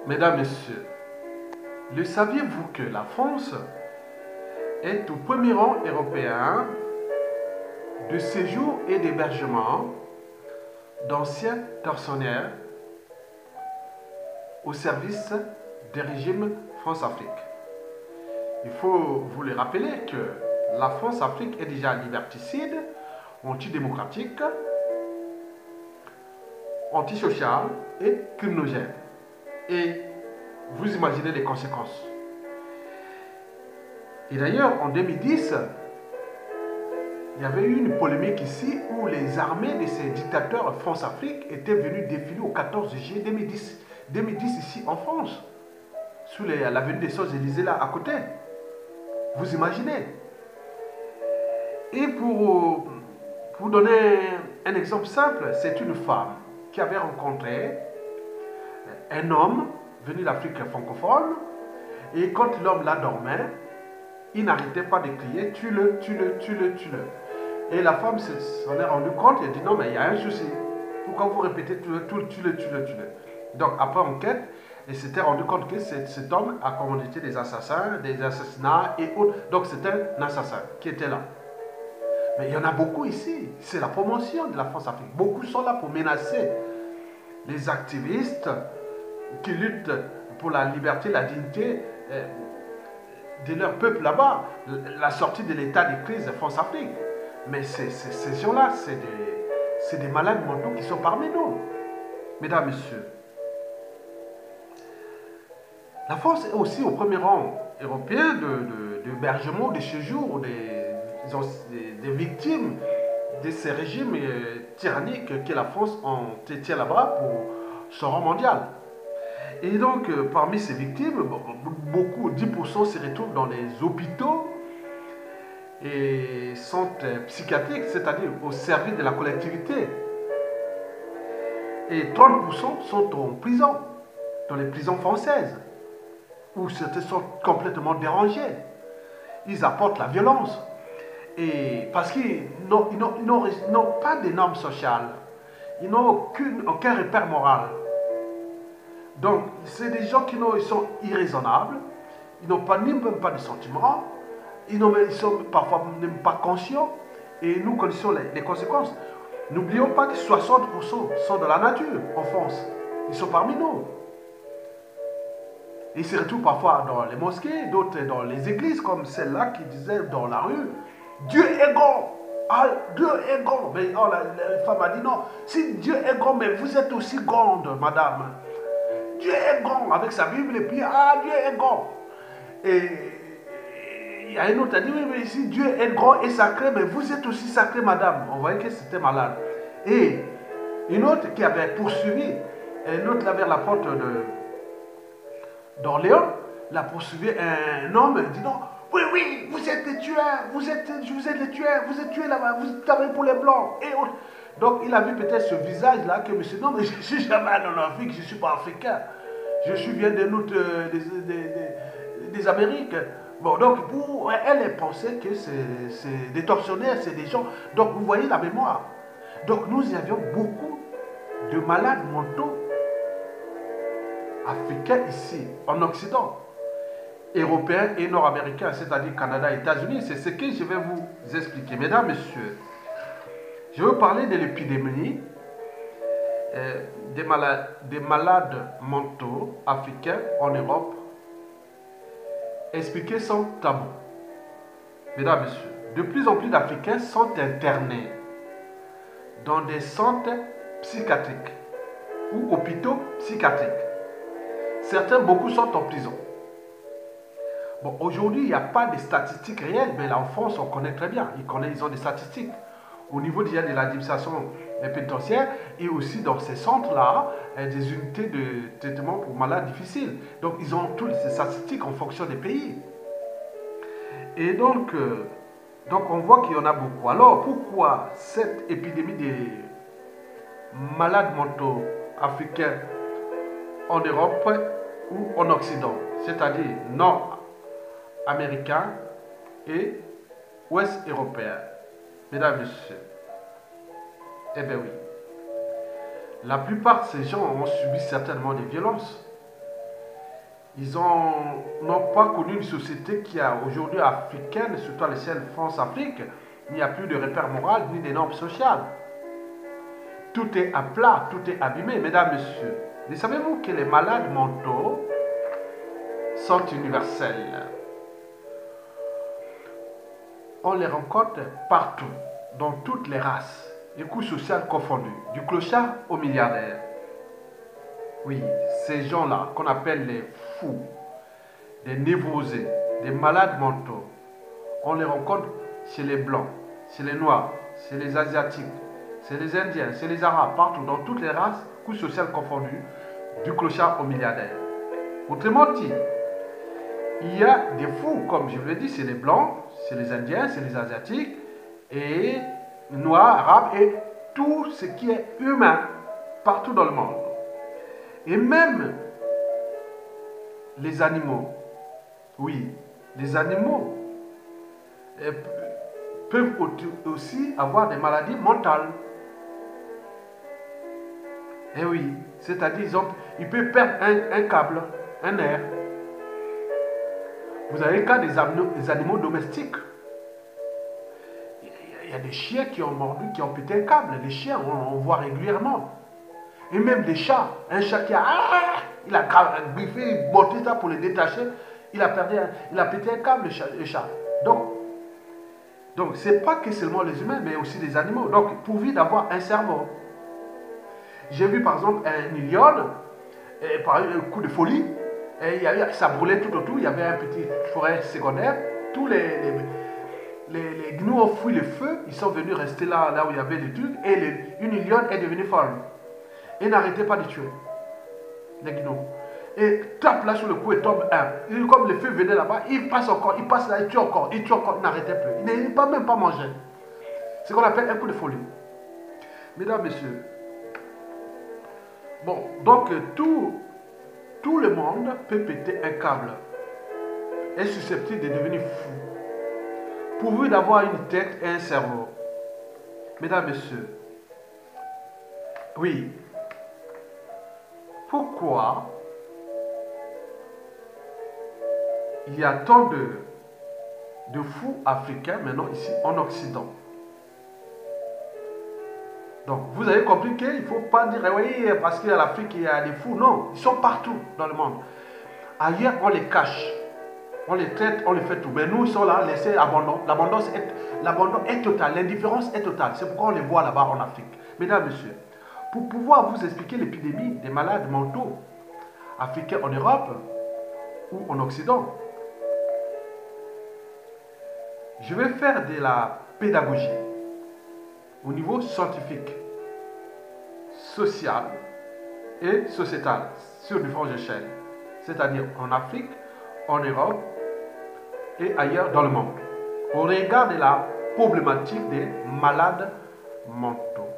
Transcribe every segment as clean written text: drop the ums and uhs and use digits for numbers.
Mesdames, Messieurs, le saviez-vous que la France est au premier rang européen de séjour et d'hébergement d'anciens tortionnaires au service des régimes France-Afrique? Il faut vous le rappeler que la France-Afrique est déjà liberticide, antidémocratique, antisociale et criminogène. Et vous imaginez les conséquences. Et d'ailleurs, en 2010, il y avait eu une polémique ici où les armées de ces dictateurs France-Afrique étaient venus défiler au 14 juillet 2010 ici en France, sous l'avenue des Champs-Élysées là à côté. Vous imaginez? Et pour donner un exemple simple, c'est une femme qui avait rencontré un homme venu d'Afrique francophone, et quand l'homme là dormait, il n'arrêtait pas de crier tue-le, tue-le, tue-le, tue-le. Et la femme s'en est rendue compte et a dit non, mais il y a un souci. Pourquoi vous répétez tue-le, tue-le, tue-le, tue-le? Donc après enquête, elle s'était rendu compte que cet homme a commandité des assassins, des assassinats et autres. Donc c'était un assassin qui était là. Mais il y en a beaucoup ici. C'est la promotion de la France-Afrique. Beaucoup sont là pour menacer les activistes qui luttent pour la liberté, la dignité de leur peuple là-bas, la sortie de l'état de crise de France-Afrique. Mais ces gens-là, c'est des malades mentaux qui sont parmi nous. Mesdames, Messieurs, la France est aussi au premier rang européen d'hébergement, de séjour des victimes de ces régimes tyranniques que la France tient là-bas pour son rang mondial. Et donc, parmi ces victimes, beaucoup, 10% se retrouvent dans les hôpitaux et sont psychiatriques, c'est-à-dire au service de la collectivité. Et 30% sont en prison, dans les prisons françaises, où certains sont complètement dérangés. Ils apportent la violence. Et parce qu'ils n'ont pas de normes sociales, ils n'ont aucun repère moral. Donc, c'est des gens qui sont irraisonnables, ils n'ont même pas de sentiments, ils sont parfois même pas conscients, et nous connaissons les conséquences. N'oublions pas que 60% sont de la nature en France, ils sont parmi nous. Ils se retrouvent parfois dans les mosquées, d'autres dans les églises, comme celle-là qui disait dans la rue, Dieu est grand. Ah, Dieu est grand. Mais oh, la femme a dit non, si Dieu est grand, mais vous êtes aussi grande, madame. Dieu est grand avec sa Bible et puis ah, Dieu est grand. Et il y a un autre qui a dit oui, mais si Dieu est grand et sacré, mais vous êtes aussi sacré, madame. On voyait que c'était malade. Et une autre qui avait poursuivi, une autre là vers la porte d'Orléans, l'a poursuivi un homme, il dit non, oui, oui, vous êtes des tueurs, vous êtes des tueurs, vous êtes tués là-bas, vous travaillez pour les blancs et autres. Donc il a vu peut-être ce visage-là que monsieur, non, mais je ne suis jamais allé en Afrique, je ne suis pas africain. Je viens des Amériques. Bon, donc pour elle, elle pensait que c'est des tortionnaires, c'est des gens. Donc vous voyez la mémoire. Donc nous avions beaucoup de malades mentaux africains ici, en Occident, européens et nord-américains, c'est-à-dire Canada et États-Unis. C'est ce que je vais vous expliquer. Mesdames, Messieurs, je veux parler de l'épidémie des malades mentaux africains en Europe, expliquer sans tabou. Mesdames, Messieurs, de plus en plus d'Africains sont internés dans des centres psychiatriques ou hôpitaux psychiatriques. Certains, beaucoup sont en prison. Bon, aujourd'hui, il n'y a pas de statistiques réelles, mais là en France, on connaît très bien. Ils ont des statistiques au niveau déjà de l'administration pénitentiaire et aussi dans ces centres-là, des unités de traitement pour malades difficiles. Donc, ils ont toutes ces statistiques en fonction des pays. Et donc on voit qu'il y en a beaucoup. Alors, pourquoi cette épidémie des malades mentaux africains en Europe ou en Occident, c'est-à-dire nord-américains et ouest-européens? Mesdames et messieurs, eh bien oui, la plupart de ces gens ont subi certainement des violences. Ils n'ont pas connu une société qui est aujourd'hui africaine, surtout à l'échelle France-Afrique. Il n'y a plus de repères moraux ni de normes sociales. Tout est à plat, tout est abîmé, mesdames, messieurs. Mais savez-vous que les malades mentaux sont universels? On les rencontre partout, dans toutes les races, les couches sociales confondues, du clochard au milliardaire. Oui, ces gens-là, qu'on appelle les fous, des névrosés, des malades mentaux, on les rencontre chez les Blancs, chez les Noirs, chez les Asiatiques, chez les Indiens, chez les Arabes, partout, dans toutes les races, couches sociales confondues, du clochard au milliardaire. Autrement dit, il y a des fous, comme je vous l'ai dit, c'est les Blancs, c'est les Indiens, c'est les Asiatiques, et Noirs, Arabes, et tout ce qui est humain, partout dans le monde. Et même les animaux, oui, les animaux peuvent aussi avoir des maladies mentales. Et oui, c'est-à-dire ils peuvent perdre un câble, un nerf. Vous avez le cas des animaux domestiques. Il y a des chiens qui ont mordu, qui ont pété un câble. Les chiens, on voit régulièrement. Et même des chats. Un chat qui a... il a griffé, mordu ça pour le détacher. Il a pété un câble, le chat. Donc ce n'est pas que seulement les humains, mais aussi les animaux. Donc, pourvu d'avoir un cerveau. J'ai vu par exemple un lion, par un coup de folie, et ça brûlait tout autour, il y avait un petit forêt secondaire. Tous les gnous ont fui le feu, ils sont venus rester là où il y avait des trucs, et une lionne est devenue folle. Et n'arrêtait pas de tuer les gnous. Et tape là sur le cou et tombe un. Et comme le feu venait là-bas, il passe encore, il passe là, il tue encore, il n'arrêtait plus. Il n'est pas même pas mangé. C'est ce qu'on appelle un coup de folie. Mesdames, messieurs, bon, donc tout le monde peut péter un câble, est susceptible de devenir fou, pourvu d'avoir une tête et un cerveau. Mesdames, messieurs, oui, pourquoi il y a tant de fous africains maintenant ici en Occident? Donc, vous avez compris qu'il ne faut pas dire, oui, parce qu'à l'Afrique, il y a des fous. Non, ils sont partout dans le monde. Ailleurs, on les cache. On les traite, on les fait tout. Mais nous, ils sont là, laissés abandon. L'abandon est total. L'indifférence est totale. C'est pourquoi on les voit là-bas en Afrique. Mesdames, messieurs, pour pouvoir vous expliquer l'épidémie des malades mentaux africains en Europe ou en Occident, je vais faire de la pédagogie au niveau scientifique, social et sociétal sur différentes échelles, c'est-à-dire en Afrique, en Europe et ailleurs dans le monde, au regard de la problématique des malades mentaux.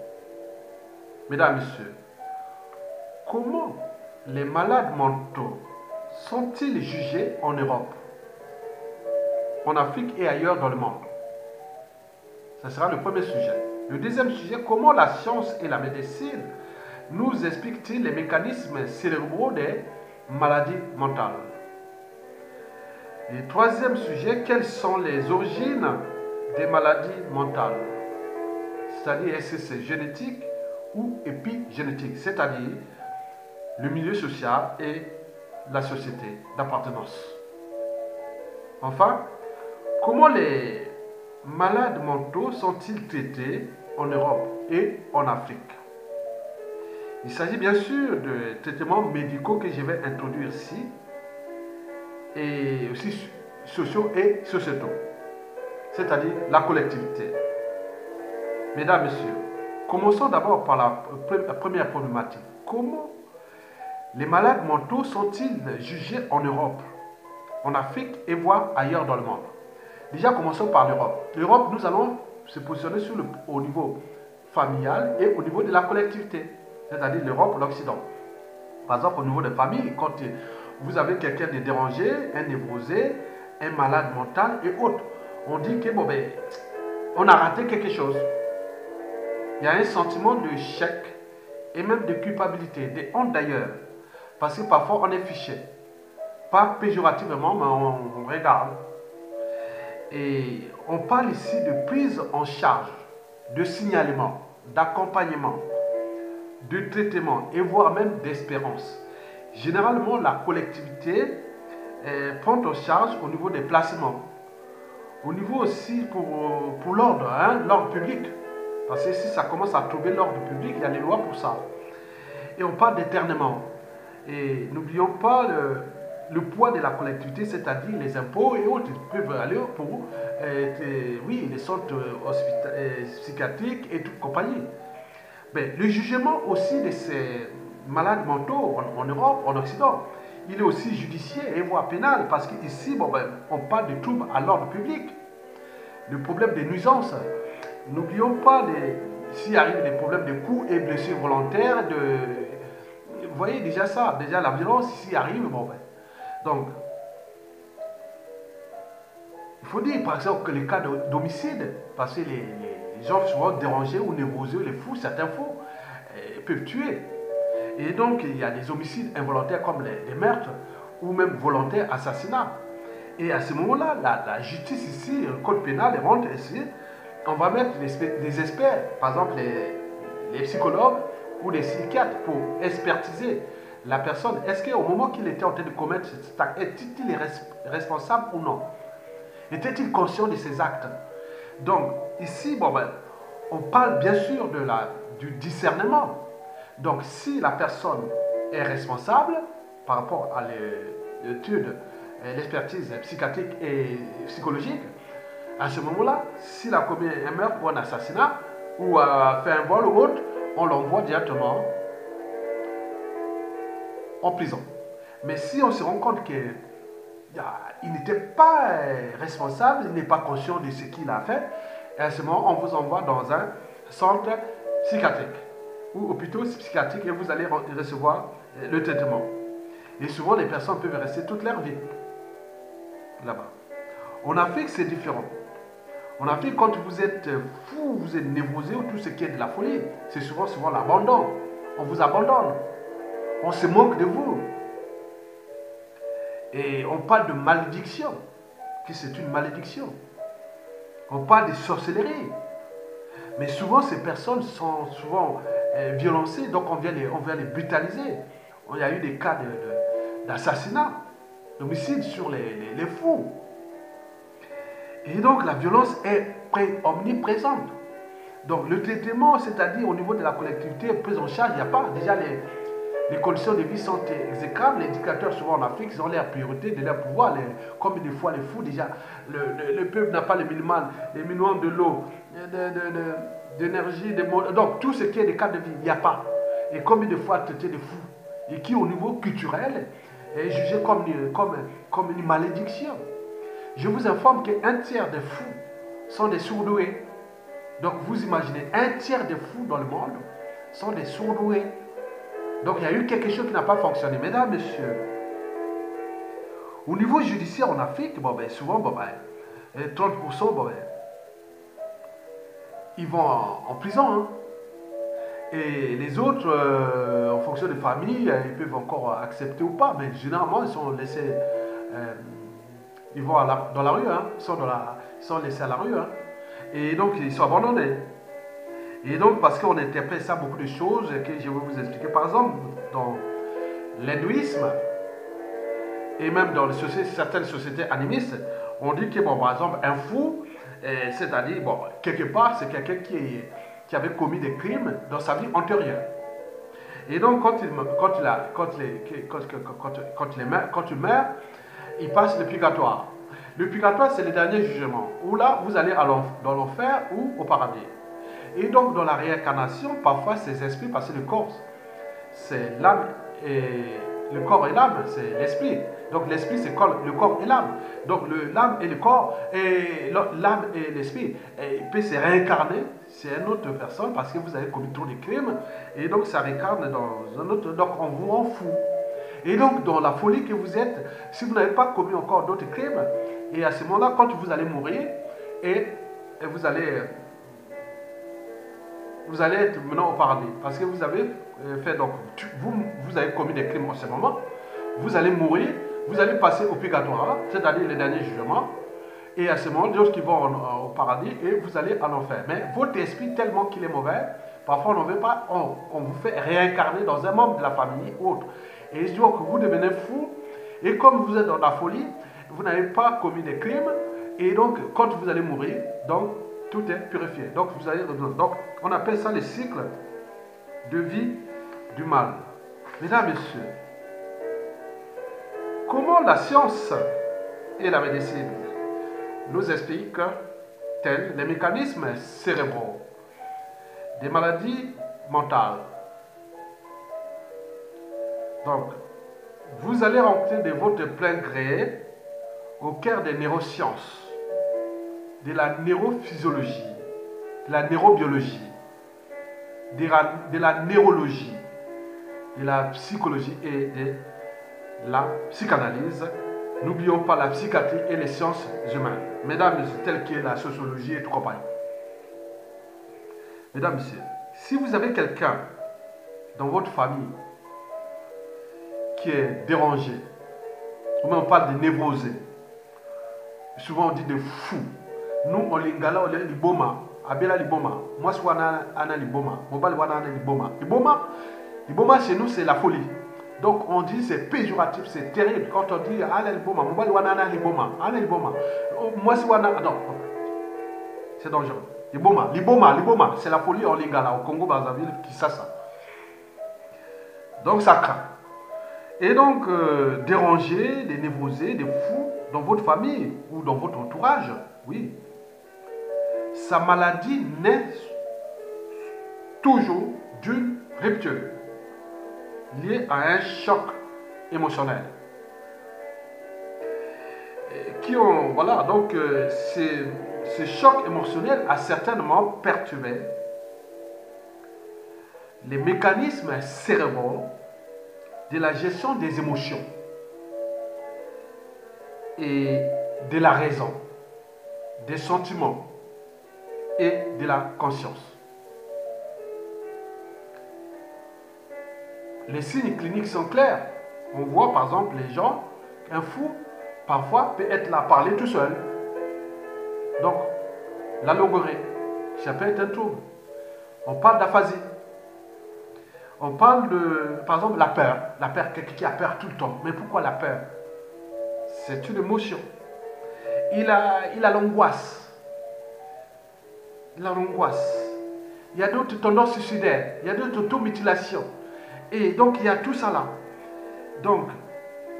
Mesdames, Messieurs, comment les malades mentaux sont-ils jugés en Europe, en Afrique et ailleurs dans le monde? Ce sera le premier sujet. Le deuxième sujet, comment la science et la médecine nous expliquent-ils les mécanismes cérébraux des maladies mentales? Et troisième sujet, quelles sont les origines des maladies mentales? C'est-à-dire, est-ce que c'est génétique ou épigénétique? C'est-à-dire le milieu social et la société d'appartenance. Enfin, comment les malades mentaux sont-ils traités en Europe et en Afrique? Il s'agit bien sûr de traitements médicaux que je vais introduire ici, et aussi sociaux et sociétaux, c'est-à-dire la collectivité. Mesdames, Messieurs, commençons d'abord par la première problématique. Comment les malades mentaux sont-ils jugés en Europe, en Afrique et voire ailleurs dans le monde? Déjà, commençons par l'Europe. L'Europe, nous allons se positionner au niveau familial et au niveau de la collectivité, c'est-à-dire l'Europe, l'Occident. Par exemple, au niveau des familles, quand vous avez quelqu'un de dérangé, un névrosé, un malade mental et autres, on dit que bon, on a raté quelque chose. Il y a un sentiment de chèque et même de culpabilité, de honte d'ailleurs, parce que parfois on est fiché. pas péjorativement, mais on regarde. Et on parle ici de prise en charge, de signalement, d'accompagnement, de traitement et voire même d'espérance. Généralement, la collectivité prend en charge au niveau des placements, au niveau aussi pour l'ordre, hein, l'ordre public. Parce que si ça commence à trouver l'ordre public, il y a des lois pour ça. Et on parle d'éternement. Et n'oublions pas le poids de la collectivité, c'est-à-dire les impôts et autres. Ils peuvent aller pour oui, les centres psychiatriques et toute compagnie. Mais le jugement aussi de ces malades mentaux en Europe, en Occident, il est aussi judiciaire et voire pénal, parce qu'ici, bon, ben, on parle de troubles à l'ordre public, le problème des nuisances. N'oublions pas, s'il arrive des problèmes de coups et blessures volontaires, vous voyez déjà ça, déjà la violence ici arrive. Bon, ben. Donc, il faut dire par exemple que les cas d'homicide, parce que les gens souvent dérangés ou névrosés, les fous, certains fous, peuvent tuer. Et donc, il y a des homicides involontaires comme les meurtres ou même volontaires assassinats. Et à ce moment-là, la justice ici, le code pénal rentre ici, on va mettre des experts, par exemple les psychologues ou les psychiatres pour expertiser la personne. Est-ce qu'au moment qu'il était en train de commettre cet acte, était-il responsable ou non? Était-il conscient de ses actes? Donc, ici, bon, ben, on parle bien sûr du discernement. Donc, si la personne est responsable par rapport à l'étude, l'expertise psychiatrique et psychologique, à ce moment-là, s'il a commis un meurtre ou un assassinat, ou a fait un vol ou autre, on l'envoie directement en prison. Mais si on se rend compte qu'il n'était pas responsable, il n'est pas conscient de ce qu'il a fait, à ce moment, on vous envoie dans un centre psychiatrique ou hôpital psychiatrique et vous allez recevoir le traitement. Et souvent, les personnes peuvent rester toute leur vie là-bas. En Afrique, c'est différent. En Afrique, quand vous êtes fou, vous êtes névrosé ou tout ce qui est de la folie, c'est souvent l'abandon. On vous abandonne. On se moque de vous. Et on parle de malédiction, que c'est une malédiction. On parle de sorcellerie. Mais souvent, ces personnes sont souvent violencées, donc on vient les brutaliser. Il y a eu des cas d'assassinat, d'homicide sur les fous. Et donc, la violence est omniprésente. Donc, le traitement, c'est-à-dire au niveau de la collectivité, prise en charge, il n'y a pas. Déjà, les conditions de vie sont exécrables. Les dictateurs, souvent en Afrique, ils ont leur priorité de leur pouvoir. Comme des fois, les fous, déjà, le peuple n'a pas le minimum de l'eau, d'énergie, donc tout ce qui est des cas de vie, il n'y a pas. Et combien de fois traiter des fous, et qui, au niveau culturel, est jugé comme une malédiction. Je vous informe qu'un tiers des fous sont des sourdoués. Donc vous imaginez, un tiers des fous dans le monde sont des sourdoués. Donc il y a eu quelque chose qui n'a pas fonctionné. Mesdames, messieurs, au niveau judiciaire en Afrique, bon, ben, souvent, bon, ben, 30%, bon, ben, ils vont en prison. Hein. Et les autres, en fonction des familles, ils peuvent encore accepter ou pas. Mais généralement, ils sont laissés... ils vont dans la rue, hein. Ils sont laissés à la rue. Hein. Et donc, ils sont abandonnés. Et donc, parce qu'on interprète ça beaucoup de choses que je vais vous expliquer. Par exemple, dans l'hindouisme, et même dans certaines sociétés animistes, on dit que, bon, par exemple, un fou, c'est-à-dire, bon, quelque part, c'est quelqu'un qui avait commis des crimes dans sa vie antérieure. Et donc, quand il meurt, il passe le purgatoire. Le purgatoire, c'est le dernier jugement, où là, vous allez dans l'enfer ou au paradis. Et donc, dans la réincarnation, parfois, ces esprits, parce que le corps, c'est l'âme et le corps et l'âme, c'est l'esprit. Donc, l'esprit, c'est le corps et l'âme. Donc, l'âme et le corps, et l'âme et l'esprit, il peut se réincarner, c'est une autre personne, parce que vous avez commis trop de crimes, et donc, ça réincarne dans un autre, donc, on vous rend fou. Et donc, dans la folie que vous êtes, si vous n'avez pas commis encore d'autres crimes, et à ce moment-là, quand vous allez mourir, et vous allez être maintenant au paradis. Parce que vous avez fait, donc, vous avez commis des crimes en ce moment, vous allez mourir, vous allez passer au purgatoire, c'est-à-dire le dernier jugement. Et à ce moment, d'autres qui vont au paradis et vous allez en enfer. Mais votre esprit, tellement qu'il est mauvais, parfois on ne veut pas, on vous fait réincarner dans un membre de la famille ou autre. Et donc vous devenez fou. Et comme vous êtes dans la folie, vous n'avez pas commis des crimes. Et donc, quand vous allez mourir, donc tout est purifié. Donc, vous allez revenir. Donc, on appelle ça le cycle de vie du mal. Mesdames, Messieurs, comment la science et la médecine nous expliquent tels les mécanismes cérébraux des maladies mentales. Donc, vous allez rentrer de votre plein gré au cœur des neurosciences, de la neurophysiologie, de la neurobiologie, de la neurologie, de la psychologie et de la psychanalyse. N'oublions pas la psychiatrie et les sciences humaines. Mesdames, Messieurs, telles que la sociologie et tout compagnie. Mesdames, Messieurs, si vous avez quelqu'un dans votre famille qui est dérangé, ou même on parle de névrosé, souvent on dit de fou. Nous, on lingala, on dit liboma, abela liboma. Moi, je suis ana liboma. Mobile wana ana liboma. Liboma, chez nous, c'est la folie. Donc, on dit c'est péjoratif, c'est terrible. Quand on dit ana liboma, mobile wana ana liboma. Ana liboma. Moi, je suis wana. Non, c'est dangereux. Liboma, c'est la folie en lingala, au Congo, Brazzaville, Kinshasa. Donc, ça craint. Et donc, déranger, des névrosés, des fous dans votre famille ou dans votre entourage, oui. Sa maladie naît toujours d'une rupture liée à un choc émotionnel. Voilà, donc ce choc émotionnel a certainement perturbé les mécanismes cérébraux de la gestion des émotions et de la raison, des sentiments et de la conscience. Les signes cliniques sont clairs. On voit par exemple les gens, un fou parfois peut être là, parler tout seul. Donc, la logorée, ça peut être un trouble. On parle d'aphasie. On parle de, par exemple, la peur. La peur, quelqu'un qui a peur tout le temps. Mais pourquoi la peur? C'est une émotion. Il a l'angoisse. Il y a d'autres tendances suicidaires. Il y a d'autres automutilations. Et donc, il y a tout ça là. Donc,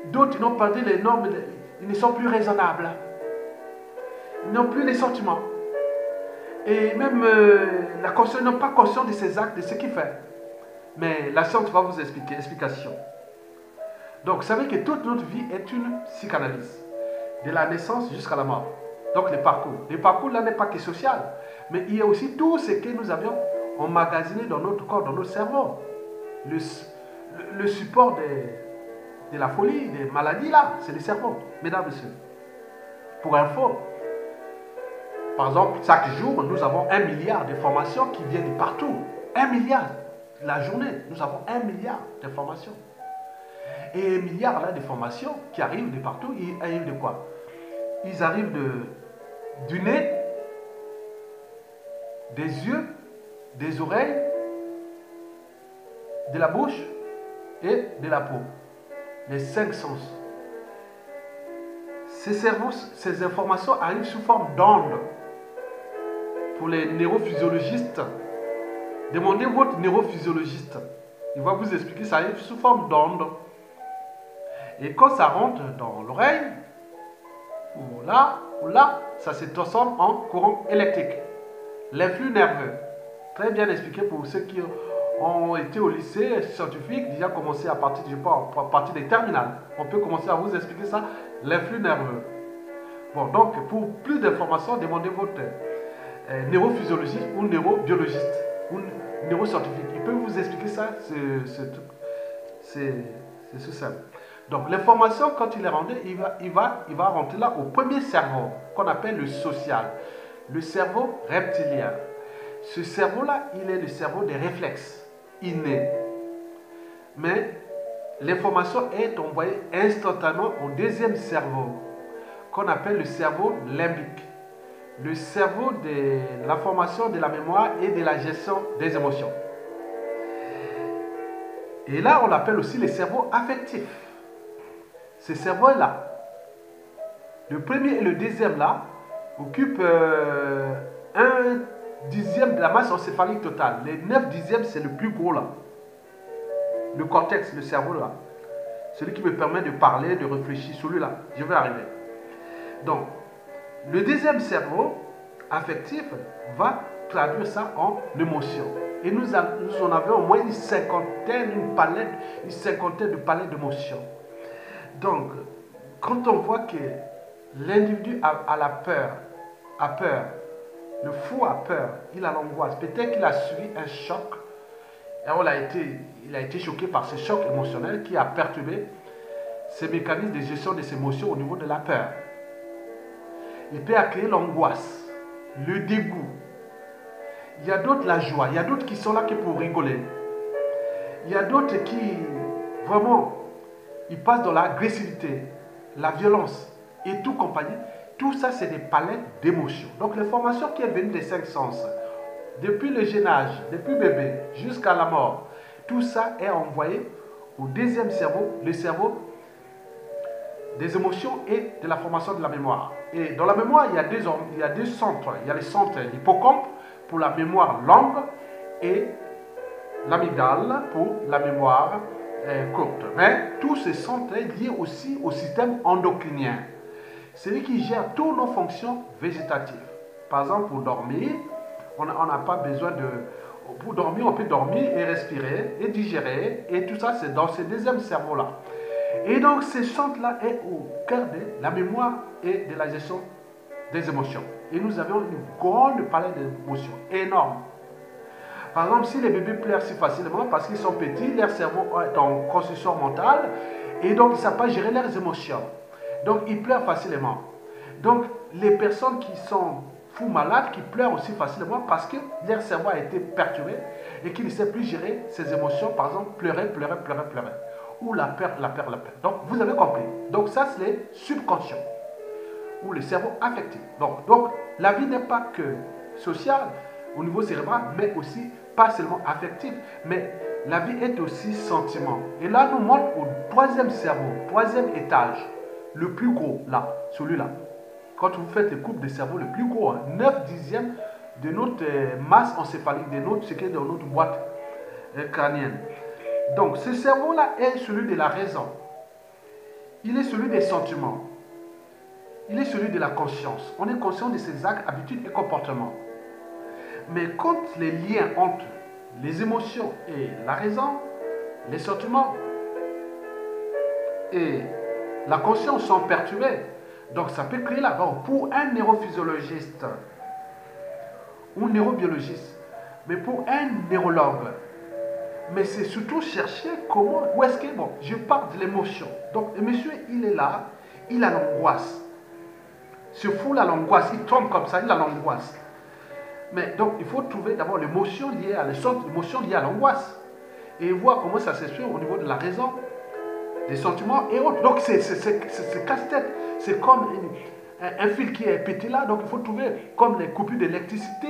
d'autres n'ont perdu les normes. Ils ne sont plus raisonnables. Ils n'ont plus les sentiments. Et même la conscience n'est pas conscient de ses actes, de ce qu'il fait. Mais la science va vous expliquer, explication. Donc, vous savez que toute notre vie est une psychanalyse. De la naissance jusqu'à la mort. Donc, les parcours. Les parcours, là, n'est pas que social. Mais il y a aussi tout ce que nous avions emmagasiné dans notre corps, dans notre cerveau. Le support de la folie, des maladies, là, c'est le cerveau. Mesdames, Messieurs. Pour info, par exemple, chaque jour, nous avons 1 milliard d'informations qui viennent de partout. 1 milliard. La journée, nous avons 1 milliard d'informations. Et 1 milliard là d'informations qui arrivent de partout, ils arrivent de quoi? Ils arrivent du nez, des yeux, des oreilles, de la bouche et de la peau. Les 5 sens. Ces cerveaux, ces informations arrivent sous forme d'ondes. Pour les neurophysiologistes, demandez votre neurophysiologiste. Il va vous expliquer, ça arrive sous forme d'ondes. Et quand ça rentre dans l'oreille, ou là, ça se transforme en courant électrique. L'influx nerveux. Très bien expliqué pour ceux qui ont été au lycée scientifique, déjà commencé à partir, je pense, à partir des terminales. On peut commencer à vous expliquer ça, l'influx nerveux. Bon, donc, pour plus d'informations, demandez votre neurophysiologiste ou neurobiologiste ou neuroscientifique. Il peut vous expliquer ça, c'est tout simple. Donc, l'information, quand il est rendu, il va rentrer là au premier cerveau, qu'on appelle le social, le cerveau reptilien. Ce cerveau-là, il est le cerveau des réflexes innés. Mais l'information est envoyée instantanément au deuxième cerveau, qu'on appelle le cerveau limbique, le cerveau de la formation de la mémoire et de la gestion des émotions. Et là, on l'appelle aussi le cerveau affectif. Ce cerveau-là, le premier et le deuxième là, occupent un dixième de la masse encéphalique totale. Les 9 dixièmes, c'est le plus gros là. Le cortex, le cerveau là. Celui qui me permet de parler, de réfléchir, celui-là. Je vais arriver. Donc, le deuxième cerveau affectif va traduire ça en émotion. Et nous en avons au moins une cinquantaine de palettes d'émotions. Donc, quand on voit que l'individu a peur, le fou a peur, il a l'angoisse, peut-être qu'il a subi un choc, et il a été choqué par ce choc émotionnel qui a perturbé ses mécanismes de gestion des émotions au niveau de la peur. Il peut créer l'angoisse, le dégoût. Il y a d'autres la joie, il y a d'autres qui sont là que pour rigoler. Il y a d'autres qui, vraiment, ils passent dans l'agressivité, la violence et tout compagnie. Tout ça, c'est des palettes d'émotions. Donc, l'information qui est venue des 5 sens, depuis le jeune âge, depuis bébé jusqu'à la mort, tout ça est envoyé au deuxième cerveau, le cerveau des émotions et de la formation de la mémoire. Et dans la mémoire, il y a deux centres. Il y a le centre hippocampe pour la mémoire longue et l'amygdale pour la mémoire courte. Mais tous ces centres sont liés aussi au système endocrinien. C'est lui qui gère toutes nos fonctions végétatives. Par exemple, pour dormir, on n'a pas besoin de... Pour dormir, on peut dormir et respirer et digérer. Et tout ça, c'est dans ce deuxième cerveau-là. Et donc, ce centre-là est au cœur de la mémoire et de la gestion des émotions. Et nous avons une grande palette d'émotions, énorme. Par exemple, si les bébés pleurent si facilement parce qu'ils sont petits, leur cerveau est en construction mentale et donc ils ne savent pas gérer leurs émotions. Donc, ils pleurent facilement. Donc, les personnes qui sont fous malades, qui pleurent aussi facilement parce que leur cerveau a été perturbé et qu'ils ne savent plus gérer ses émotions. Par exemple, pleurer. Ou la peur. Donc, vous avez compris. Donc, ça, c'est les subconscients ou le cerveau affectif. Donc la vie n'est pas que sociale au niveau cérébral, mais aussi pas seulement affectif, mais la vie est aussi sentiment. Et là, nous montre au troisième cerveau, troisième étage, le plus gros, là, celui-là. Quand vous faites le couple de cerveau, le plus gros, 9 dixièmes de notre masse encéphalique, ce qui est dans notre boîte crânienne. Donc, ce cerveau-là est celui de la raison. Il est celui des sentiments. Il est celui de la conscience. On est conscient de ses actes, habitudes et comportements. Mais quand les liens entre les émotions et la raison, les sentiments et la conscience sont perturbés, donc ça peut créer là-bas pour un neurophysiologiste ou neurobiologiste, mais pour un neurologue. Mais c'est surtout chercher comment, où est-ce que, bon, je parle de l'émotion. Donc, le monsieur, il est là, il a l'angoisse. Se fout à l'angoisse, il tombe comme ça, il a l'angoisse. Mais donc, il faut trouver d'abord l'émotion liée à l'émotion liée à l'angoisse. Et voir comment ça s'exprime au niveau de la raison, des sentiments et autres. Donc, c'est casse-tête. C'est comme un fil qui est pété là. Donc, il faut trouver comme les coupures d'électricité.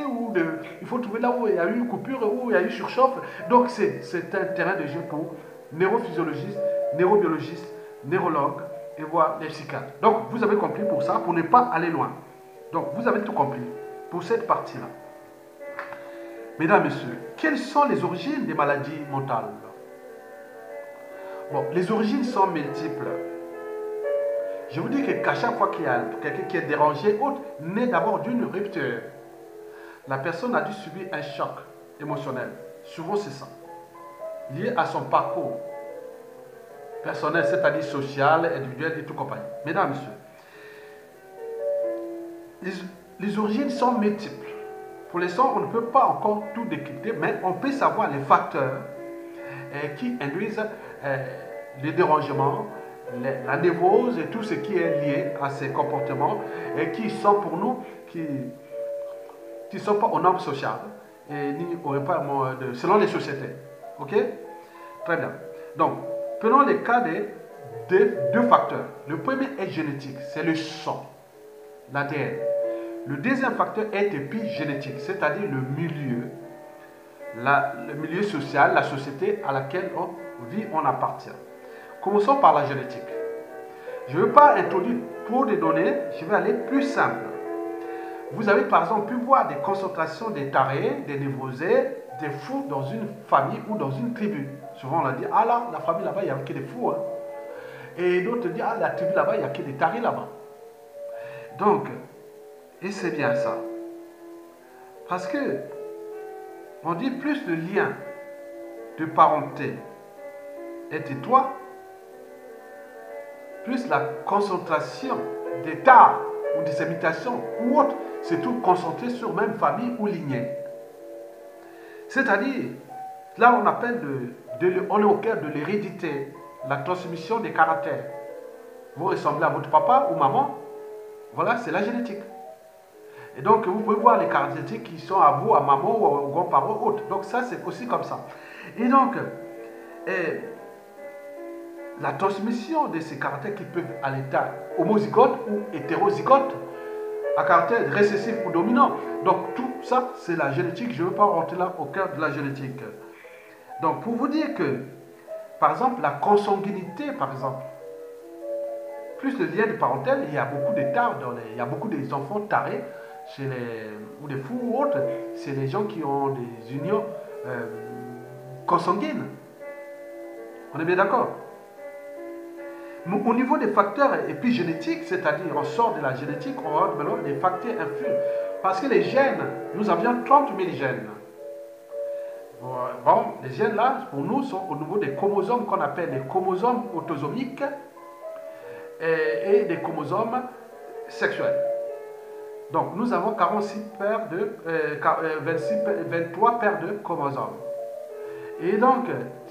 Il faut trouver là où il y a eu une coupure, où il y a eu surchauffe. Donc, c'est un terrain de jeu pour neurophysiologistes, neurobiologistes, neurologues et voir les psychiatres. Donc, vous avez compris pour ça, pour ne pas aller loin. Donc, vous avez tout compris pour cette partie-là. Mesdames, Messieurs, quelles sont les origines des maladies mentales? Bon, les origines sont multiples. Je vous dis qu'à chaque fois qu'il y a quelqu'un qui est dérangé, autre, naît d'abord d'une rupture. La personne a dû subir un choc émotionnel. Souvent, c'est ça. Lié à son parcours personnel, c'est-à-dire social, individuel et tout compagnie. Mesdames, Messieurs, les origines sont multiples. Pour l'instant, on ne peut pas encore tout décrypter, mais on peut savoir les facteurs qui induisent les dérangements, la névrose et tout ce qui est lié à ces comportements et qui sont pour nous, qui ne sont pas aux normes sociales et ni au repas selon les sociétés. Ok? Très bien. Donc, Prenons le cas des deux facteurs. Le premier est génétique, c'est le sang, l'ADN. Le deuxième facteur est épigénétique, c'est-à-dire le milieu social, la société à laquelle on vit, on appartient. Commençons par la génétique. Je ne veux pas introduire trop de données, je vais aller plus simple. Vous avez par exemple pu voir des concentrations des tarés, des névrosés, des fous dans une famille ou dans une tribu. Souvent on a dit, ah là, la famille là-bas, il n'y a que des fous. Hein. Et d'autres disent, ah, la tribu là-bas, il n'y a que des tarés là-bas. Donc, et c'est bien ça. Parce que, on dit plus le lien de parenté est étroit, plus la concentration des tares ou des imitations ou autres, c'est tout concentré sur même famille ou lignée. C'est-à-dire, là on appelle on est au cœur de l'hérédité, la transmission des caractères. Vous ressemblez à votre papa ou maman, voilà, c'est la génétique. Et donc, vous pouvez voir les caractéristiques qui sont à vous, à maman ou aux grands-parents autres. Donc, ça, c'est aussi comme ça. Et donc, la transmission de ces caractères qui peuvent à l'état homozygote ou hétérozygote, à caractère récessif ou dominant. Donc, tout ça, c'est la génétique. Je ne veux pas rentrer là au cœur de la génétique. Donc, pour vous dire que, par exemple, la consanguinité, par exemple, plus le lien de parenté, il y a beaucoup d'états, il y a beaucoup d'enfants tarés, ou des fous ou autres, c'est les gens qui ont des unions consanguines. On est bien d'accord? Au niveau des facteurs épigénétiques, c'est-à-dire on sort de la génétique, on rentre maintenant des facteurs influents. Parce que les gènes, nous avions 30 000 gènes. Bon, les gènes là, pour nous, sont au niveau des chromosomes qu'on appelle les chromosomes autosomiques et des chromosomes sexuels. Donc, nous avons 23 paires de chromosomes. Et donc,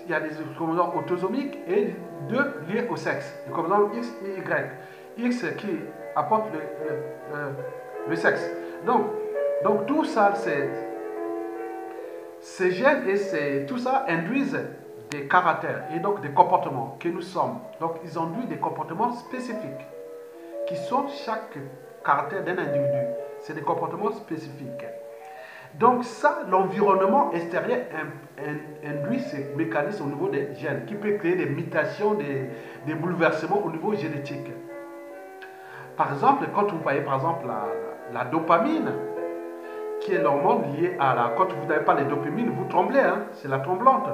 il y a des chromosomes autosomiques et deux liés au sexe. Les chromosomes X et Y. X qui apporte le sexe. Donc tout ça, ces gènes et tout ça induisent des caractères et donc des comportements que nous sommes. Donc, ils induisent des comportements spécifiques qui sont chaque caractère d'un individu. C'est des comportements spécifiques. Donc ça, l'environnement extérieur induit ces mécanismes au niveau des gènes qui peut créer des mutations, des bouleversements au niveau génétique. Par exemple, quand vous voyez par exemple la dopamine, qui est l'hormone liée à la... Quand vous n'avez pas les dopamines, vous tremblez, hein, c'est la tremblante.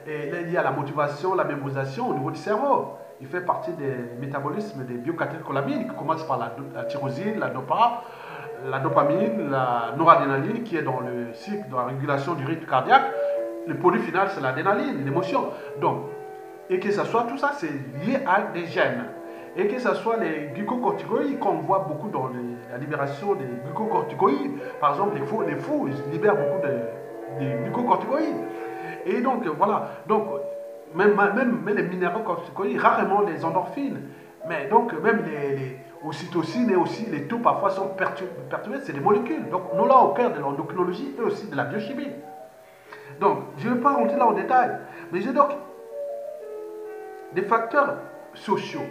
Et là, il y a la motivation, la mémorisation au niveau du cerveau. Il fait partie des métabolismes des biocatécholamines qui commencent par la tyrosine, la dopamine, la noradrénaline qui est dans le cycle de la régulation du rythme cardiaque. Le produit final, c'est l'adrénaline, l'émotion. Donc, et que ce soit tout ça, c'est lié à des gènes. Et que ce soit les glucocorticoïdes, qu'on voit beaucoup dans la libération des glucocorticoïdes. Par exemple, les fous ils libèrent beaucoup de glucocorticoïdes. Et donc, voilà. Donc, même les minéraux corticoïdes, rarement les endorphines. Mais donc, même les ocytocines et aussi les taux parfois sont perturbés, c'est des molécules. Donc, nous là au cœur de l'endocrinologie et aussi de la biochimie. Donc, je ne vais pas rentrer là au détail. Mais j'ai donc des facteurs sociaux,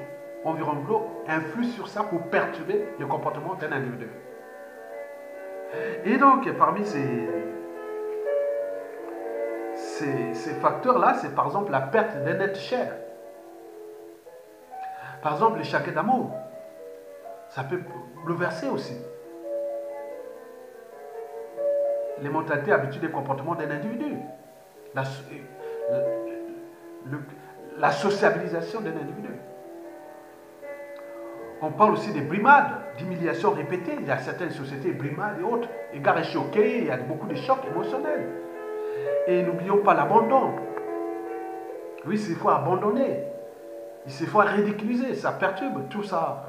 environnementaux, influent sur ça pour perturber le comportement d'un individu. Et donc, parmi ces facteurs-là, c'est par exemple la perte d'un être cher. Par exemple, les chagrins d'amour. Ça peut bouleverser aussi les mentalités, habitudes et comportements d'un individu. La sociabilisation d'un individu. On parle aussi des brimades, d'humiliations répétées. Il y a certaines sociétés brimades et autres. Égards et choqués, il y a beaucoup de chocs émotionnels. Et n'oublions pas l'abandon. Oui, il faut abandonner. Il faut ridiculiser, ça perturbe tout ça.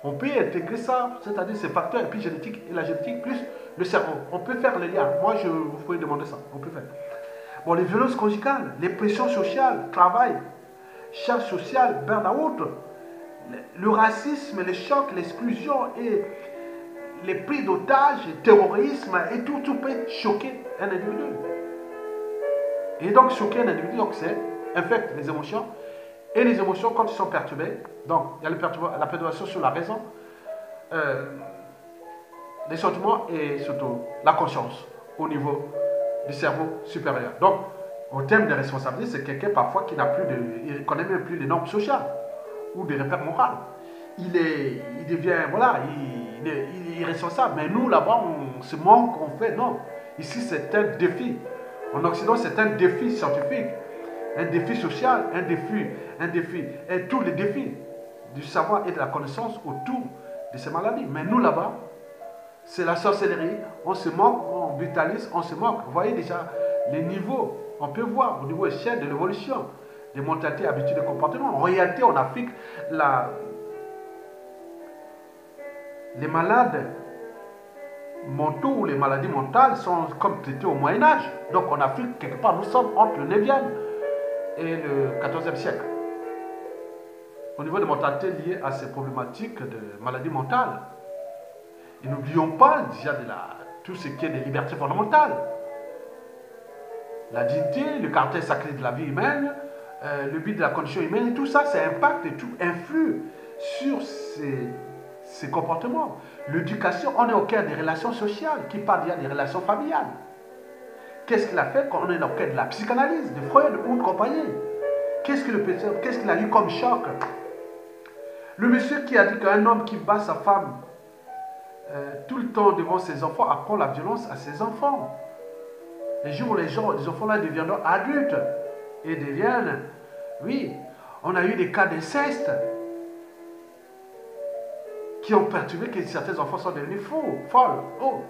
On peut intégrer ça, c'est-à-dire ces facteurs épigénétiques et la génétique plus le cerveau. On peut faire le lien. Moi, vous pouvez demander ça. On peut faire. Bon, les violences conjugales, les pressions sociales, travail, charge sociale, burn-out, le racisme, les chocs, l'exclusion et les pris d'otages, le terrorisme et tout peut choquer un individu. Et donc, choquer un individu, donc c'est infecte les émotions Et les émotions, quand ils sont perturbées, donc il y a la perturbation sur la raison, les sentiments et surtout la conscience au niveau du cerveau supérieur. Donc, au terme de responsabilité, c'est quelqu'un parfois qui n'a plus de, il ne connaît même plus les normes sociales ou des repères moraux. Il devient, voilà, il est responsable. Mais nous, là-bas, on se manque, on fait, non. Ici, c'est un défi. En Occident, c'est un défi scientifique, un défi social, un défi, et tous les défis du savoir et de la connaissance autour de ces maladies. Mais nous, là-bas, c'est la sorcellerie, on se moque, on brutalise, on se moque. Vous voyez déjà les niveaux, on peut voir au niveau échelle de l'évolution, des mentalités, habitudes et comportements. En réalité, en Afrique, les malades mentaux ou les maladies mentales sont comme traitées au Moyen-Âge. Donc en Afrique, quelque part, nous sommes entre le 9e et le 14e siècle. Au niveau des mortalités liées à ces problématiques de maladies mentales. Et n'oublions pas déjà tout ce qui est des libertés fondamentales. La dignité, le caractère sacré de la vie humaine, le but de la condition humaine, et tout ça, ça impacte et tout influe sur ces comportements. L'éducation, on est au cœur des relations sociales, qui parle déjà des relations familiales. Qu'est-ce qu'il a fait quand on est au cœur de la psychanalyse, de Freud ou de compagnie? Qu'est-ce qu'il a eu comme choc? Le monsieur qui a dit qu'un homme qui bat sa femme tout le temps devant ses enfants apprend la violence à ses enfants. Les jours où les enfants là deviendront adultes et deviennent, oui, on a eu des cas d'inceste qui ont perturbé que certains enfants sont devenus fous, folles. Oh.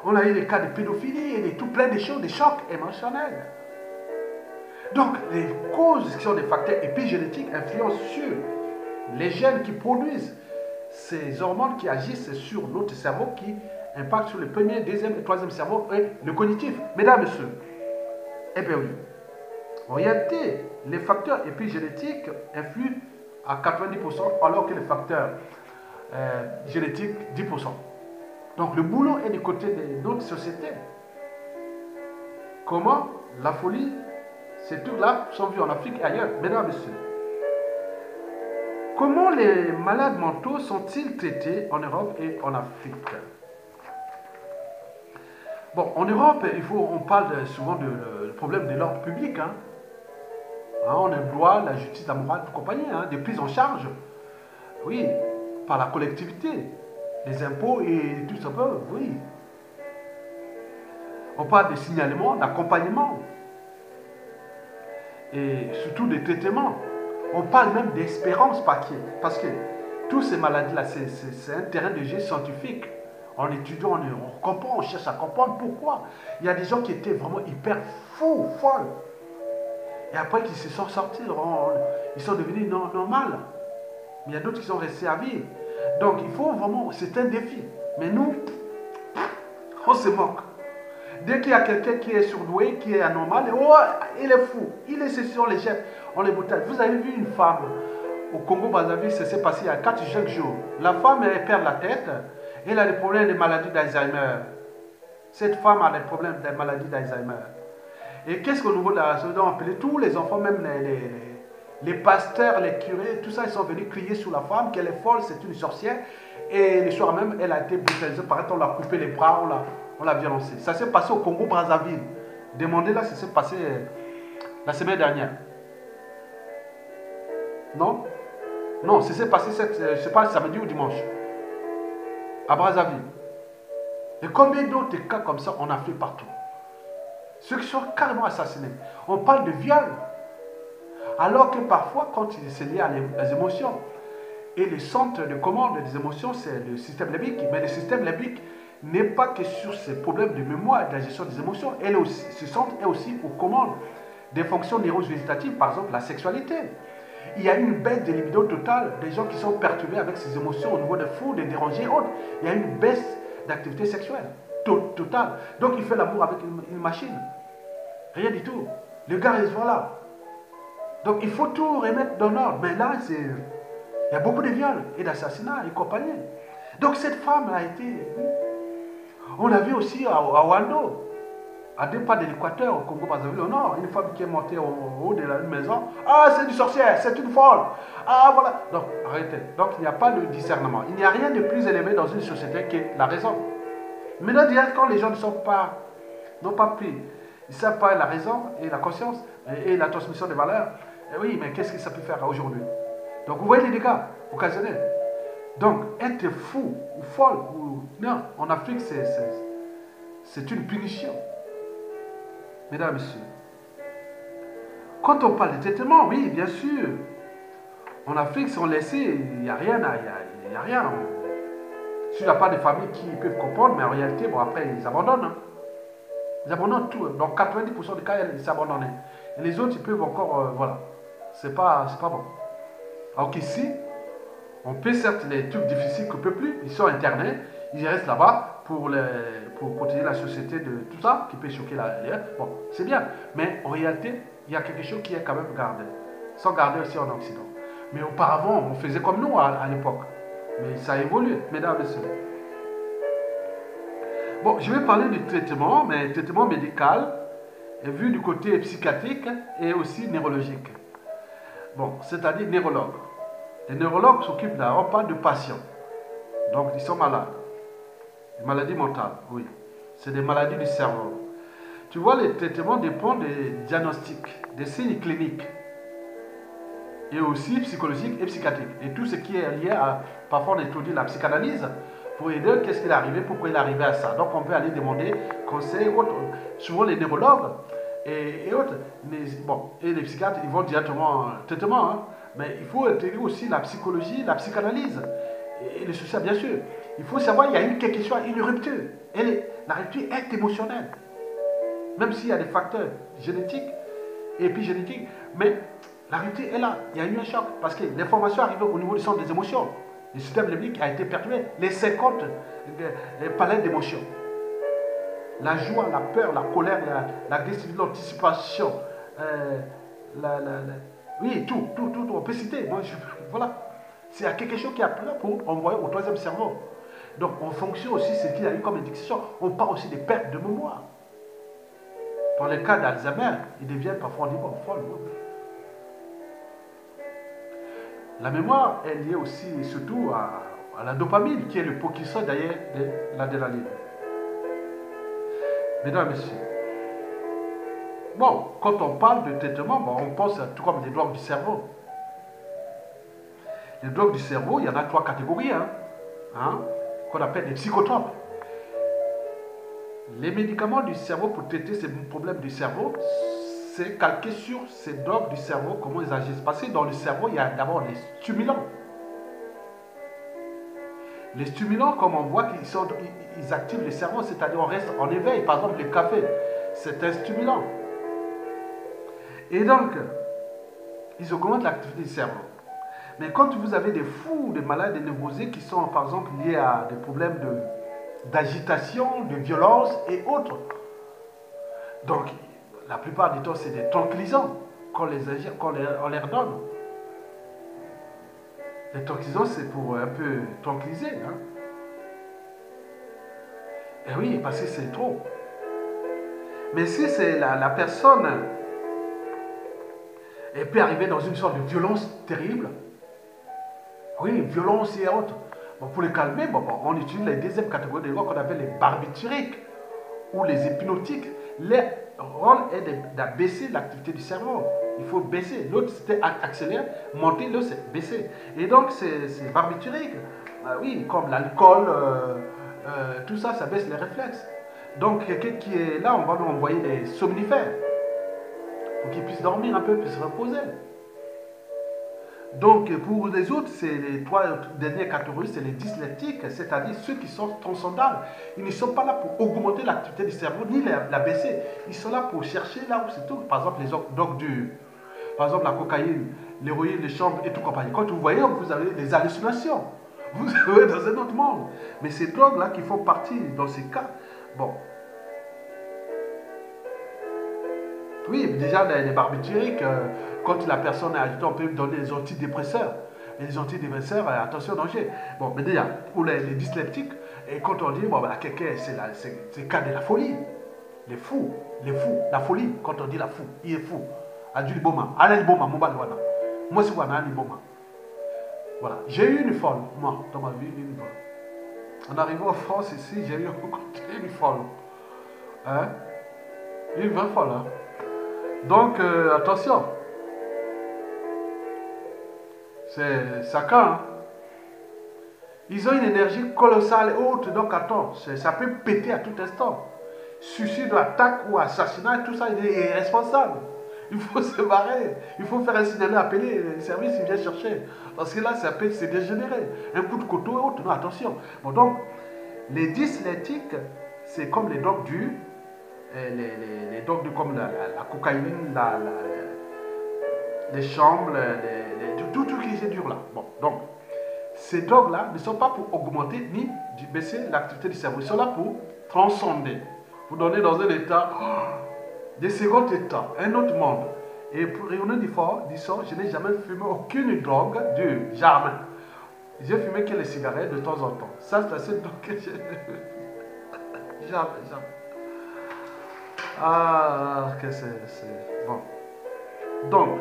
On a eu des cas de pédophilie et de tout plein de choses, des chocs émotionnels. Donc, les causes qui sont des facteurs épigénétiques influencent sur les gènes qui produisent ces hormones qui agissent sur notre cerveau, qui impactent sur le premier, deuxième et troisième cerveau et le cognitif. Mesdames, messieurs, eh bien oui, en réalité, les facteurs épigénétiques influent à 90% alors que les facteurs génétiques 10%. Donc le boulot est du côté de notre société. Comment la folie, ces trucs-là sont vus en Afrique et ailleurs. Mesdames, messieurs, comment les malades mentaux sont-ils traités en Europe et en Afrique? Bon, en Europe, on parle souvent du problème de l'ordre public. On emploie la justice, la morale, et compagnie, des prises en charge, oui, par la collectivité, les impôts et tout ça, oui. On parle de signalement, d'accompagnement et surtout de traitement. On parle même d'espérance parce que toutes ces maladies-là, c'est un terrain de jeu scientifique. En étudiant, on comprend, on cherche à comprendre pourquoi. Il y a des gens qui étaient vraiment hyper fous, folles. Et après qu'ils se sont sortis, ils sont devenus normaux. Mais il y a d'autres qui sont restés à vie. Donc il faut vraiment, c'est un défi. Mais nous, on se moque. Dès qu'il y a quelqu'un qui est surdoué, qui est anormal, oh, il est fou, il est sur les chefs, on les boutade. Vous avez vu une femme au Congo-Brazzaville, ça s'est passé il y a 4 jours. La femme, elle perd la tête, elle a des problèmes de maladie d'Alzheimer. Cette femme a des problèmes de maladie d'Alzheimer. Et qu'est-ce qu'au niveau de la société, on appelait tous les enfants, même les pasteurs, les curés, tout ça, ils sont venus crier sur la femme qu'elle est folle, c'est une sorcière. Et le soir même, elle a été brutalisée. Par exemple, on l'a coupé les bras, on l'a violencée. Ça s'est passé au Congo-Brazzaville. Demandez-là, ça s'est passé la semaine dernière. Non? Non, ça s'est passé, je ne sais pas, samedi ou dimanche. À Brazzaville. Et combien d'autres cas comme ça on a fait partout? Ceux qui sont carrément assassinés. On parle de viol. Alors que parfois, quand c'est lié à les émotions, et le centre de commande des émotions, c'est le système limbique. Mais le système limbique n'est pas que sur ces problèmes de mémoire et de la gestion des émotions. Ce centre est aussi aux commandes des fonctions neurovégétatives, par exemple la sexualité. Il y a une baisse de libido totale des gens qui sont perturbés avec ces émotions au niveau de fou, des dérangés et autres. Il y a une baisse d'activité sexuelle totale. Donc il fait l'amour avec une machine. Rien du tout. Le gars, il se voit là. Donc il faut tout remettre dans l'ordre. Mais là, il y a beaucoup de viols et d'assassinats et compagnie. Donc cette femme a été... On l'a vu aussi à Wando. À 2 pas de l'Équateur, au Congo, par exemple, non, une femme qui est montée au haut de la maison, ah, c'est du sorcière, c'est une folle. Ah, voilà. Donc, arrêtez. Donc, il n'y a pas de discernement. Il n'y a rien de plus élevé dans une société que la raison. Maintenant, déjà, quand les gens n'ont pas pris, ils ne savent pas la raison et la conscience et la transmission des valeurs, et oui, mais qu'est-ce que ça peut faire aujourd'hui? Donc, vous voyez les dégâts occasionnels. Donc, être fou ou folle, non, en Afrique, c'est une punition. Mesdames et messieurs, quand on parle de traitement, oui, bien sûr, en Afrique, si on laisse, il n'y a rien. Il y a rien. S'il n'y a pas de familles qui peuvent comprendre, mais en réalité, bon, après, ils abandonnent. Hein. Ils abandonnent tout. Donc, 90% des cas, ils s'abandonnent. Et les autres, ils peuvent encore, voilà. C'est pas bon. Alors qu'ici, on peut certes les trucs difficiles qu'on ne peut plus, ils sont internés, ils restent là-bas pour protéger la société de tout ça, qui peut choquer l'air. Bon, c'est bien. Mais en réalité, il y a quelque chose qui est quand même gardé. Sans garder aussi en Occident. Mais auparavant, on faisait comme nous à l'époque. Mais ça a évolué, mesdames et messieurs. Bon, je vais parler du traitement, mais traitement médical, vu du côté psychiatrique et aussi neurologique. Bon, c'est-à-dire neurologue. Les neurologues s'occupent là, on parle de patients. Donc, ils sont malades. Des maladies mentales, oui. C'est des maladies du cerveau. Tu vois, les traitements dépendent des diagnostics, des signes cliniques. Et aussi psychologiques et psychiatriques. Et tout ce qui est lié à, parfois on étudie la psychanalyse, pour aider qu'est-ce qu'il est arrivé, pourquoi il est arrivé à ça. Donc on peut aller demander conseil, autres. Souvent les neurologues et autres, et les psychiatres, ils vont directement en traitement. Hein. Mais il faut intégrer aussi la psychologie, la psychanalyse et le social, bien sûr. Il faut savoir qu'il y a quelque chose, une rupture. La rupture est émotionnelle. Même s'il y a des facteurs génétiques et épigénétiques, mais la rupture est là. Il y a eu un choc parce que l'information arrive au niveau du centre des émotions. Le système limbique a été perturbé. Les 50 palettes d'émotions. La joie, la peur, la colère, l'agressivité, l'anticipation, oui, tout, on peut citer. Voilà. C'est quelque chose qui est appelé pour envoyer au troisième cerveau. Donc, en fonction aussi de ce qu'il y a eu comme indication, on parle aussi des pertes de mémoire. Dans le cas d'Alzheimer, ils deviennent parfois folles. La mémoire est liée aussi surtout à la dopamine, qui est le précurseur d'ailleurs de l'adrénaline. Mesdames et messieurs, bon, quand on parle de traitement, on pense à tout comme des drogues du cerveau. Les drogues du cerveau, il y en a 3 catégories, qu'on appelle des psychotropes. Les médicaments du cerveau pour traiter ces problèmes du cerveau, c'est calqué sur ces drogues du cerveau, comment ils agissent. Parce que dans le cerveau, il y a d'abord les stimulants. Les stimulants, comme on voit qu'ils activent le cerveau, c'est-à-dire on reste en éveil. Par exemple, le café, c'est un stimulant. Et donc, ils augmentent l'activité du cerveau. Mais quand vous avez des fous, des malades, des névrosés qui sont par exemple liés à des problèmes d'agitation, de violence et autres, donc la plupart du temps c'est des tranquillisants qu'on leur donne. Les tranquillisants c'est pour un peu tranquilliser. Hein. Et oui, parce que c'est trop. Mais si c'est la personne, elle peut arriver dans une sorte de violence terrible. Oui, violence et autres. Bon, pour les calmer, on utilise la deuxième catégorie de drogues qu'on appelle les barbituriques ou les hypnotiques. Leur rôle est d'abaisser l'activité du cerveau. Il faut baisser. L'autre, c'était accélérer, monter, l'autre, c'est baisser. Et donc, ces barbituriques, oui, comme l'alcool, tout ça, ça baisse les réflexes. Donc, quelqu'un qui est là, on va lui envoyer des somnifères pour qu'il puisse dormir un peu, puisse se reposer. Donc, pour les autres, c'est les 3 dernières catégories, c'est les dyslectiques, c'est-à-dire ceux qui sont transcendables. Ils ne sont pas là pour augmenter l'activité du cerveau, ni la baisser. Ils sont là pour chercher là où c'est tout. Par exemple, les drogues dures. Par exemple, la cocaïne, l'héroïne, les chambres et tout compagnie. Quand vous voyez, vous avez des hallucinations. Vous êtes dans un autre monde. Mais ces drogues-là qui font partie dans ces cas, bon. Oui, déjà, les barbituriques, quand la personne est agitée, on peut lui donner des antidépresseurs. Et les antidépresseurs, attention, danger. Bon, mais déjà, pour les dysleptiques, et quand on dit, quelqu'un, c'est le cas de la folie. les fous, la folie, quand on dit la fou, il est fou. Adjuli Boma, Alain Boma, Mobal. Moi, c'est Alain Boma. Voilà, j'ai eu une folle, moi, dans ma vie, une folle. En arrivant en France, ici, j'ai eu une folle. Hein? Une vraie folle. Hein? Donc, attention. C'est chacun. Hein? Ils ont une énergie colossale et haute, donc attends, ça peut péter à tout instant. Suicide, attaque ou assassinat, tout ça, il est responsable. Il faut se barrer. Il faut faire un signalement, appeler les services, ils viennent chercher. Parce que là, ça peut se dégénérer. Un coup de couteau et autre. Non, attention. Bon, donc, les dyslexiques, c'est comme les drogues dures, les drogues dures comme la cocaïne, les chambres, tout qui est dur là. Bon, donc, ces drogues-là ne sont pas pour augmenter ni baisser l'activité du cerveau. Ils sont là pour transcender. Vous donner dans un état, des secondes états, un autre monde. Et pour rayonner du son, je n'ai jamais fumé aucune drogue dure. Jamais. J'ai fumé que les cigarettes de temps en temps. Ça, c'est la seule drogue que j'ai. Jamais. Ah, que c'est. Bon. Donc,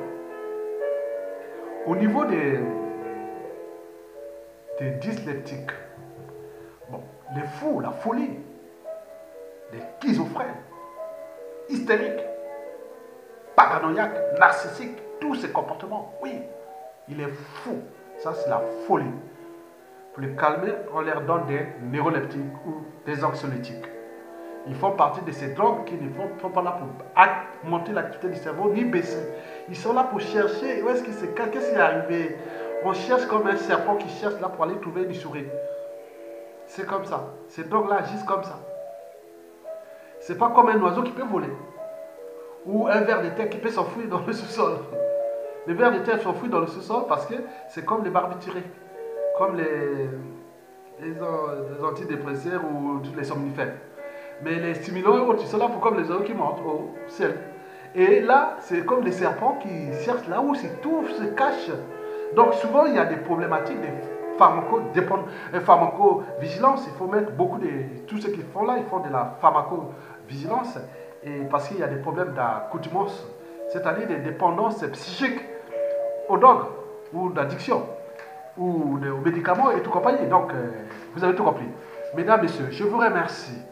au niveau des dyslexiques, bon, les fous, la folie, les schizophrènes, hystériques, paranoïaques, narcissiques, tous ces comportements, oui, il est fou. Ça, c'est la folie. Pour les calmer, on leur donne des neuroleptiques ou des anxiolytiques. Ils font partie de ces drogues qui ne sont pas là pour augmenter l'activité du cerveau ni baisser. Ils sont là pour chercher où est-ce que c'est, qu'est-ce qui est arrivé. On cherche comme un serpent qui cherche là pour aller trouver une souris. C'est comme ça. Ces drogues-là agissent comme ça. C'est pas comme un oiseau qui peut voler. Ou un ver de terre qui peut s'enfouir dans le sous-sol. Les vers de terre s'enfouissent dans le sous-sol parce que c'est comme les barbituriques. Comme les antidépresseurs ou les somnifères. Mais les stimulants et autres, ils sont là pour comme les oiseaux qui montent au ciel. Et là, c'est comme les serpents qui cherchent là où tout se cache. Donc souvent, il y a des problématiques de pharmacovigilance. Il faut mettre beaucoup de... Tous ceux qui font là, ils font de la pharmacovigilance. Et parce qu'il y a des problèmes d'accoutumance, c'est-à-dire des dépendances psychiques aux drogues ou d'addiction ou aux médicaments et tout compagnie. Donc, vous avez tout compris. Mesdames, Messieurs, je vous remercie.